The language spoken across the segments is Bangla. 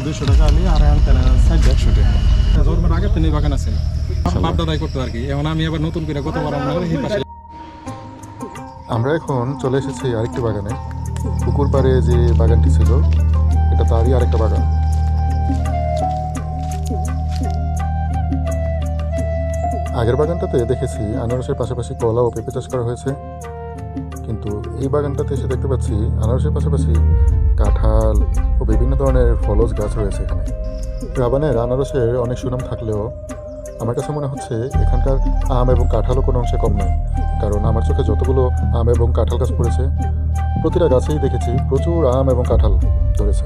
200 টাকা আলি আর আনতেন 100 টাকা জন্মের আগে তিনি বাগান আছে বাপ দাদাই করতো আর কি। এখন আমি আবার নতুন করে গতবার আমরা এই পাশে। আমরা এখন চলে এসেছি আরেকটি বাগানে। পুকুর পাড়ে যে বাগানটি ছিল এটা তারই আরেকটা বাগান। আগের বাগানটাতে দেখেছি আনারসের পাশাপাশি কলা ও পেঁপে চাষ করা হয়েছে, কিন্তু এই বাগানটাতে এসে দেখতে পাচ্ছি আনারসের পাশাপাশি কাঁঠাল ও বিভিন্ন ধরনের ফলজ গাছ রয়েছে এখানে। রাবানের আনারসের অনেক সুনাম থাকলেও আমার কাছে মনে হচ্ছে এখানকার আম এবং কাঁঠালও কোনো অংশে কম নয়, কারণ আমার চোখে যতগুলো আম এবং কাঁঠাল গাছ পড়েছে প্রতিটা গাছেই দেখেছি প্রচুর আম এবং কাঁঠাল ধরেছে।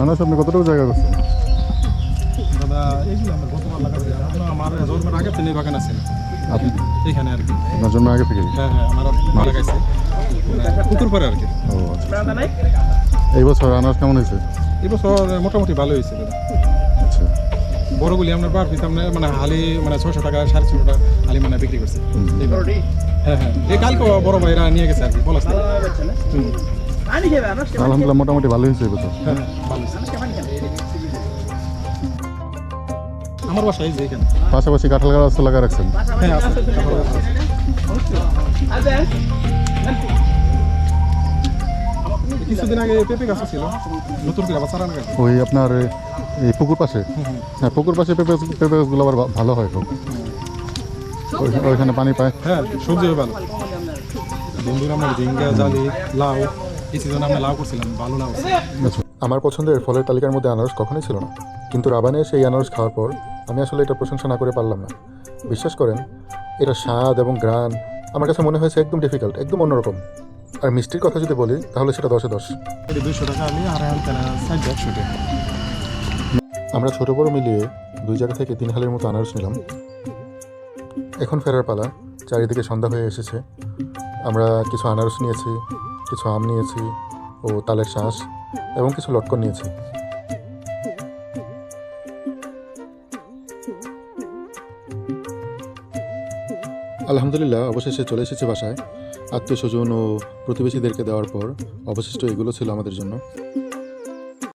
আনারস আপনি কতটুকু জায়গা করছেন? দাদা এইগুলো আমরা গতবার লাগাচ্ছি। আমার জন্মের আগে তিনি বাগান আছে আপনি এইখানে আর কি। আপনার জন্য আগে থেকে? হ্যাঁ হ্যাঁ আমার লাগাইছে পুকুর পাড়ে আর কি। ও আচ্ছা। এই বছর আনারস কেমন হয়েছে? এবছর মোটামুটি ভালো হয়েছে দাদা। আচ্ছা, বড়গুলি আমরা বার পিতাম মানে হালি মানে 600 টাকা 650 টাকা হালি মানে বিক্রি করছে। হ্যাঁ হ্যাঁ এই কালকে বড় ভাইরা নিয়ে গেছে আর কি বলাস। আলহামদুলিল্লাহ মোটামুটি ভালো হয়েছে এই বছর। হ্যাঁ ভালো হয়েছে। আমার বাসা এই যে এখানে। পাশাপাশি কাঁঠাল গাছ তো লাগা রাখছেন? হ্যাঁ আছে। কিছুদিন আগে পেঁপে গাছ ছিল নতুন করে আবার চারা লাগাইছে। ওই আপনার এই পুকুর পাশে? হ্যাঁ পুকুর পাশে পেঁপে গাছগুলো আবার ভালো হয় খুব, ওইখানে পানি পায়। হ্যাঁ সবজিও ভালো। বন্ধুরা আমরা ঝিঙ্গা জালি লাউ এই সিজনে আমরা লাউ করছিলাম, ভালো লাউ। আমার পছন্দের ফলের তালিকার মধ্যে আনারস কখনোই ছিল না, কিন্তু রাবানে সেই আনারস খাওয়ার পর আমি আসলে এটা প্রশংসা না করে পারলাম না। বিশ্বাস করেন এটা স্বাদ এবং ঘ্রাণ আমার কাছে মনে হয়েছে একদম ডিফিকাল্ট, একদম অন্যরকম। আর মিষ্টির কথা যদি বলি তাহলে সেটা 10-এ 10। 200 টাকা আলি আর আনতেন 100 টাকা। আমরা ছোট বড় মিলিয়ে 2 জায়গা থেকে 3 হালের মতো আনারস নিলাম। এখন ফেরার পালা, চারিদিকে সন্ধ্যা হয়ে এসেছে। আমরা কিছু আনারস নিয়েছি, কিছু আম নিয়েছি ও তালের শাঁস এবং কিছু লটকন নিয়েছি। আলহামদুলিল্লাহ অবশেষে চলে এসেছি বাসায়। আত্মীয় স্বজন ও প্রতিবেশীদেরকে দেওয়ার পর অবশিষ্ট এগুলো ছিল আমাদের জন্য।